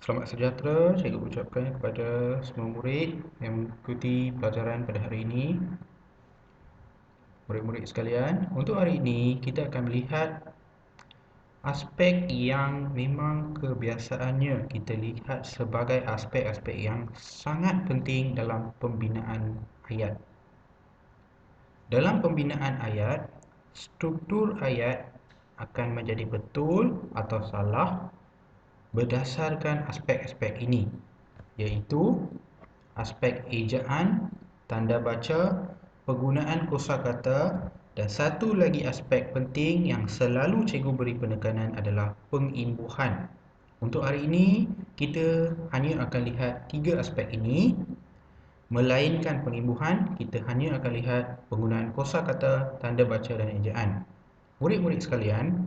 Selamat sejahtera, cikgu ucapkan kepada semua murid yang mengikuti pelajaran pada hari ini. Murid-murid sekalian, untuk hari ini kita akan melihat aspek yang memang kebiasaannya kita lihat sebagai aspek-aspek yang sangat penting dalam pembinaan ayat. Dalam pembinaan ayat, struktur ayat akan menjadi betul atau salah berdasarkan aspek-aspek ini, iaitu aspek ejaan, tanda baca, penggunaan kosakata, dan satu lagi aspek penting yang selalu cikgu beri penekanan adalah pengimbuhan. Untuk hari ini, kita hanya akan lihat tiga aspek ini. Melainkan pengimbuhan, kita hanya akan lihat penggunaan kosakata, tanda baca dan ejaan. Murid-murid sekalian,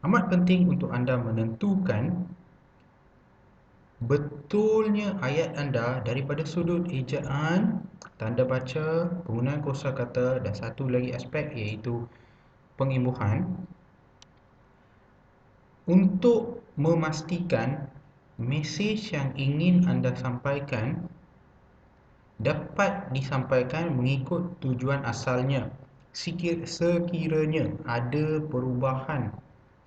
amat penting untuk anda menentukan betulnya ayat anda daripada sudut ejaan, tanda baca, penggunaan kosakata dan satu lagi aspek iaitu pengimbuhan, untuk memastikan mesej yang ingin anda sampaikan dapat disampaikan mengikut tujuan asalnya. Sekiranya ada perubahan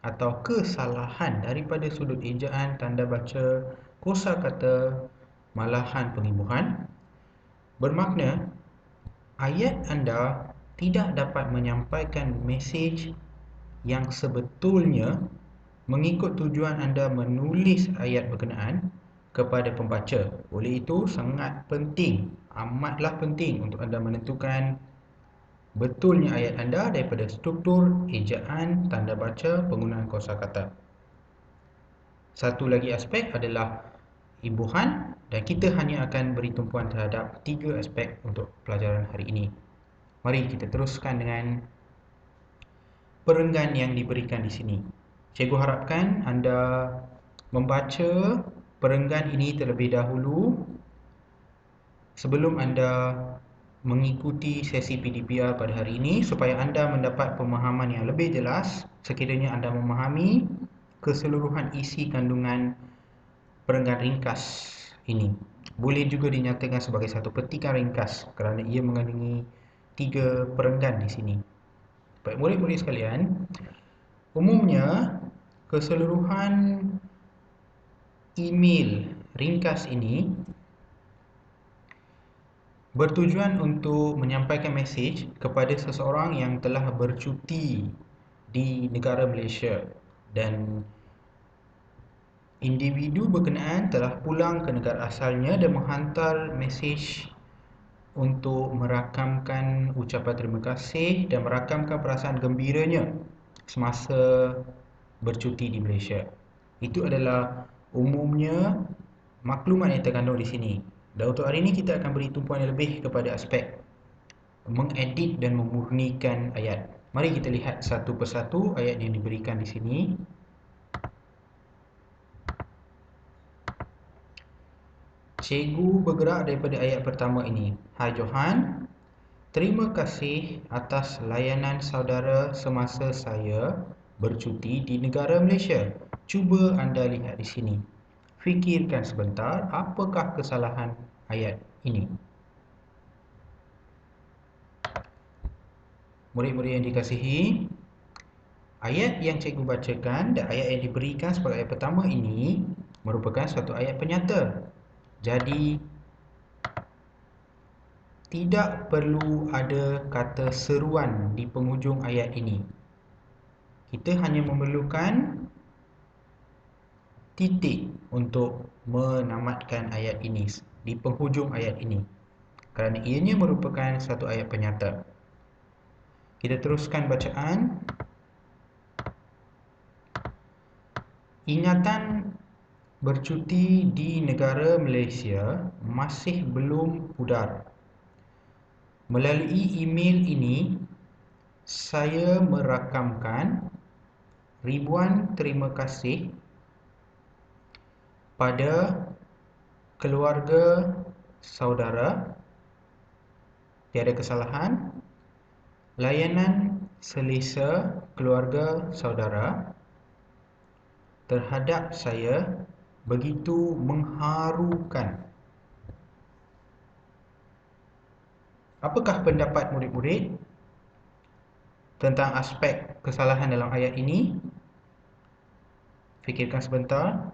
atau kesalahan daripada sudut ejaan, tanda baca, kosakata, malahan pengimbuhan, bermakna ayat anda tidak dapat menyampaikan mesej yang sebetulnya mengikut tujuan anda menulis ayat berkenaan kepada pembaca. Oleh itu, sangat penting, amatlah penting untuk anda menentukan betulnya ayat anda daripada struktur, ejaan, tanda baca, penggunaan kosakata. Satu lagi aspek adalah imbuhan, dan kita hanya akan beri tumpuan terhadap tiga aspek untuk pelajaran hari ini. Mari kita teruskan dengan perenggan yang diberikan di sini. Cikgu harapkan anda membaca perenggan ini terlebih dahulu sebelum anda mengikuti sesi PDPR pada hari ini, supaya anda mendapat pemahaman yang lebih jelas sekiranya anda memahami keseluruhan isi kandungan perenggan ringkas ini. Boleh juga dinyatakan sebagai satu petikan ringkas kerana ia mengandungi tiga perenggan di sini. Baik, murid-murid sekalian, umumnya keseluruhan email ringkas ini bertujuan untuk menyampaikan mesej kepada seseorang yang telah bercuti di negara Malaysia dan individu berkenaan telah pulang ke negara asalnya dan menghantar mesej untuk merakamkan ucapan terima kasih dan merakamkan perasaan gembiranya semasa bercuti di Malaysia. Itu adalah umumnya maklumat yang terkandung di sini. Dan untuk hari ini kita akan beri tumpuan yang lebih kepada aspek mengedit dan memurnikan ayat. Mari kita lihat satu persatu ayat yang diberikan di sini. Cikgu bergerak daripada ayat pertama ini. Hai Johan, terima kasih atas layanan saudara semasa saya bercuti di negara Malaysia. Cuba anda lihat di sini. Fikirkan sebentar, apakah kesalahan ayat ini? Murid-murid yang dikasihi, ayat yang cikgu bacakan dan ayat yang diberikan sebagai ayat pertama ini merupakan suatu ayat penyata. Jadi, tidak perlu ada kata seruan di penghujung ayat ini. Kita hanya memerlukan titik untuk menamatkan ayat ini di penghujung ayat ini, kerana ianya merupakan satu ayat penyata. Kita teruskan bacaan. Ingatan bercuti di negara Malaysia masih belum pudar. Melalui email ini, saya merakamkan ribuan terima kasih pada keluarga saudara, tiada kesalahan, layanan selesa keluarga saudara terhadap saya begitu mengharukan. Apakah pendapat murid-murid tentang aspek kesalahan dalam ayat ini? Fikirkan sebentar.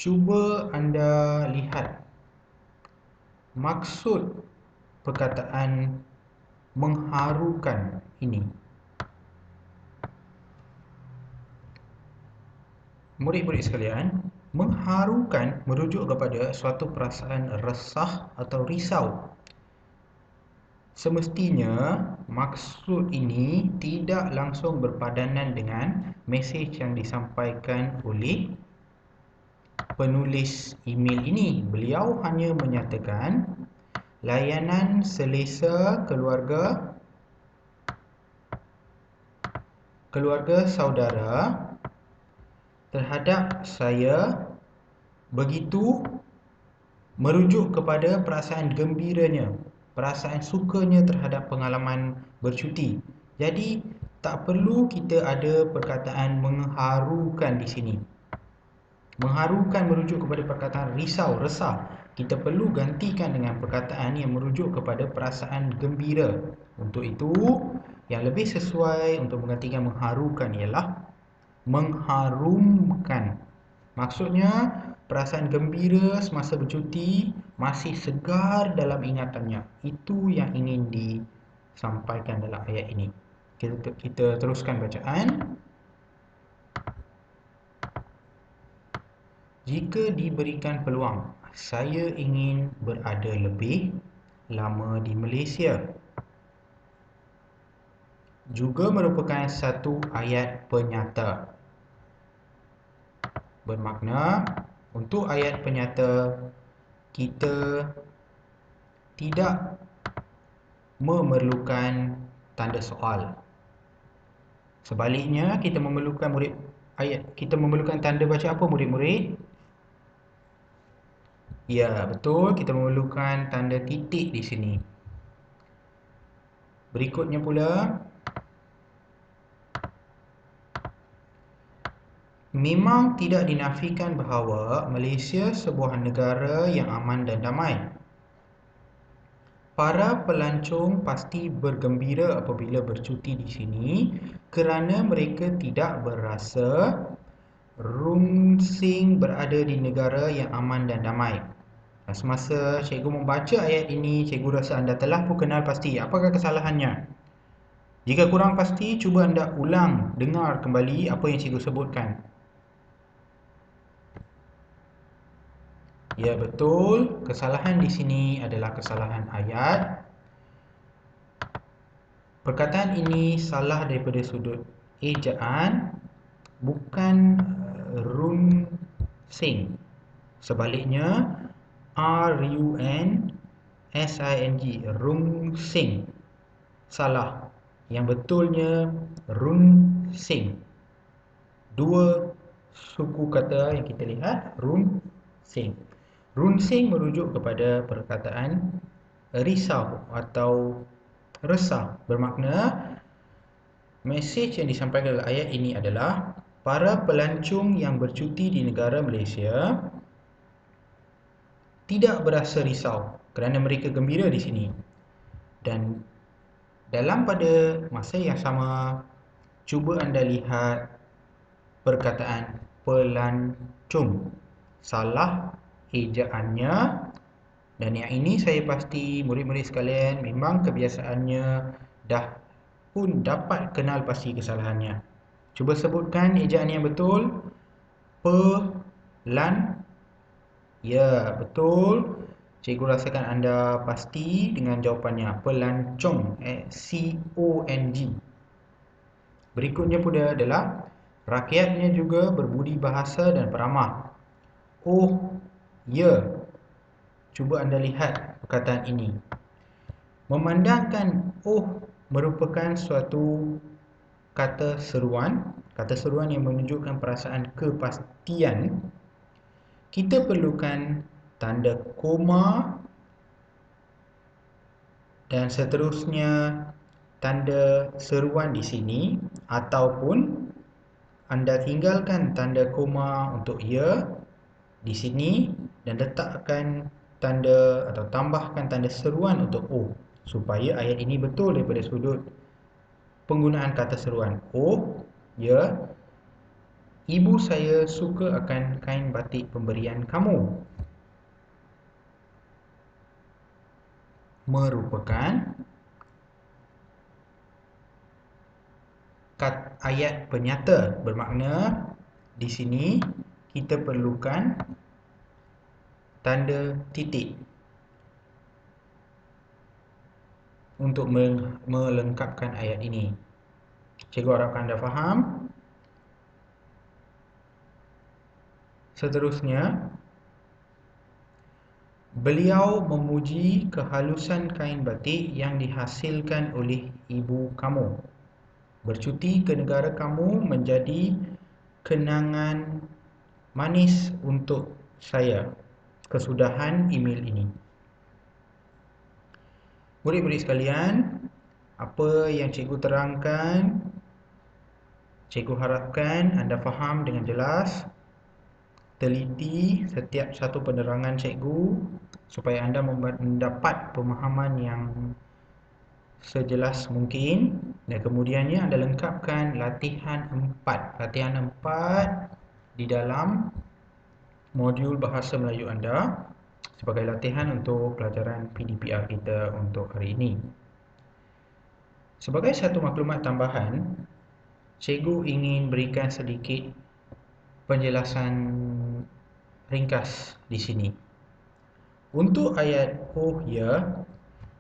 Cuba anda lihat maksud perkataan mengharukan ini. Murid-murid sekalian, mengharukan merujuk kepada suatu perasaan resah atau risau. Semestinya maksud ini tidak langsung berpadanan dengan mesej yang disampaikan oleh penulis email ini. Beliau hanya menyatakan layanan selesa keluarga saudara terhadap saya begitu merujuk kepada perasaan gembiranya, perasaan sukanya terhadap pengalaman bercuti. Jadi tak perlu kita ada perkataan mengharukan di sini. Mengharukan merujuk kepada perkataan risau, resah. Kita perlu gantikan dengan perkataan yang merujuk kepada perasaan gembira. Untuk itu, yang lebih sesuai untuk menggantikan mengharukan ialah mengharumkan. Maksudnya, perasaan gembira semasa bercuti masih segar dalam ingatannya. Itu yang ingin disampaikan dalam ayat ini. Kita teruskan bacaan. Jika diberikan peluang, saya ingin berada lebih lama di Malaysia. Juga merupakan satu ayat penyata. Bermakna, untuk ayat penyata, kita tidak memerlukan tanda soal. Sebaliknya, kita memerlukan tanda baca apa murid-murid? Ya, betul, kita memerlukan tanda titik di sini. Berikutnya pula, memang tidak dinafikan bahawa Malaysia sebuah negara yang aman dan damai. Para pelancong pasti bergembira apabila bercuti di sini kerana mereka tidak berasa rungsing berada di negara yang aman dan damai. Semasa cikgu membaca ayat ini, cikgu rasa anda telah pun kenal pasti. Apakah kesalahannya? Jika kurang pasti, cuba anda ulang, dengar kembali apa yang cikgu sebutkan. Ya, betul. Kesalahan di sini adalah kesalahan ayat. Perkataan ini salah daripada sudut ejaan, bukan runsing. Sebaliknya, R-U-N-S-I-N-G, runsing. Salah. Yang betulnya runsing. Dua suku kata yang kita lihat, runsing. Runsing merujuk kepada perkataan risau atau resah. Bermakna, mesej yang disampaikan dalam ayat ini adalah para pelancong yang bercuti di negara Malaysia tidak berasa risau kerana mereka gembira di sini. Dan dalam pada masa yang sama, cuba anda lihat perkataan pelancong. Salah ejaannya, dan yang ini saya pasti murid-murid sekalian memang kebiasaannya dah pun dapat kenal pasti kesalahannya. Cuba sebutkan ejaan yang betul. Pelan. Ya, betul. Cikgu rasakan anda pasti dengan jawapannya. Pelancong. C-O-N-G. Berikutnya pula adalah rakyatnya juga berbudi bahasa dan peramah. Oh, ya. Cuba anda lihat perkataan ini. Memandangkan oh merupakan suatu kata seruan yang menunjukkan perasaan kepastian, kita perlukan tanda koma dan seterusnya tanda seruan di sini, ataupun anda tinggalkan tanda koma untuk ya di sini dan letakkan tanda atau tambahkan tanda seruan untuk O supaya ayat ini betul daripada sudut penggunaan kata seruan. O, ya, ibu saya suka akan kain batik pemberian kamu. Merupakan ayat penyata, bermakna di sini kita perlukan tanda titik untuk melengkapkan ayat ini. Cikgu harapkan anda faham. Seterusnya, beliau memuji kehalusan kain batik yang dihasilkan oleh ibu kamu. Bercuti ke negara kamu menjadi kenangan manis untuk saya. Kesudahan email ini. Murid-murid sekalian, apa yang cikgu terangkan, cikgu harapkan anda faham dengan jelas, teliti setiap satu penerangan cikgu supaya anda mendapat pemahaman yang sejelas mungkin, dan kemudiannya anda lengkapkan latihan 4. Latihan 4 di dalam modul bahasa Melayu anda sebagai latihan untuk pelajaran PDPR kita untuk hari ini. Sebagai satu maklumat tambahan, cikgu ingin berikan sedikit penjelasan ringkas di sini. Untuk ayat oh ya,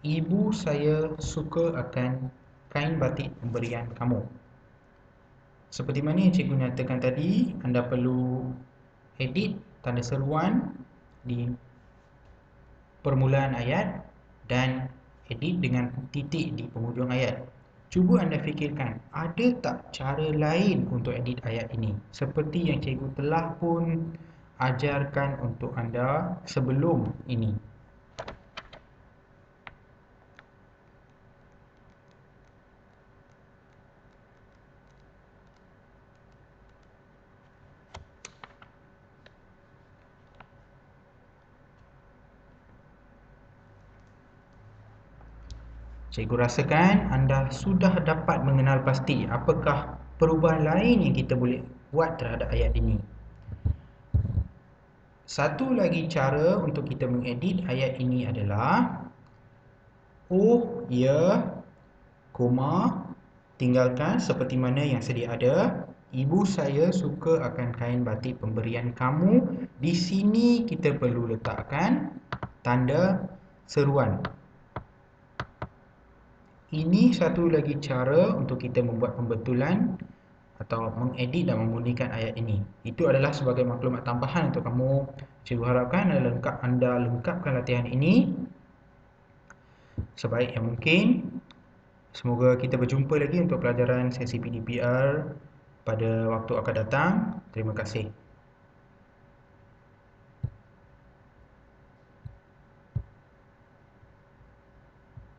ibu saya suka akan kain batik pemberian kamu. Seperti mana yang cikgu nyatakan tadi, anda perlu edit tanda seruan di permulaan ayat dan edit dengan titik di penghujung ayat. Cuba anda fikirkan, ada tak cara lain untuk edit ayat ini? Seperti yang cikgu telah pun ajarkan untuk anda sebelum ini. Cikgu rasakan anda sudah dapat mengenal pasti apakah perubahan lain yang kita boleh buat terhadap ayat ini. Satu lagi cara untuk kita mengedit ayat ini adalah oh, ya, koma, tinggalkan seperti mana yang sedia ada. Ibu saya suka akan kain batik pemberian kamu. Di sini kita perlu letakkan tanda seruan. Ini satu lagi cara untuk kita membuat pembetulan atau mengedit dan memurnikan ayat ini. Itu adalah sebagai maklumat tambahan untuk kamu. Cikgu harapkan anda lengkapkan latihan ini sebaik yang mungkin. Semoga kita berjumpa lagi untuk pelajaran sesi PDPR pada waktu akan datang. Terima kasih.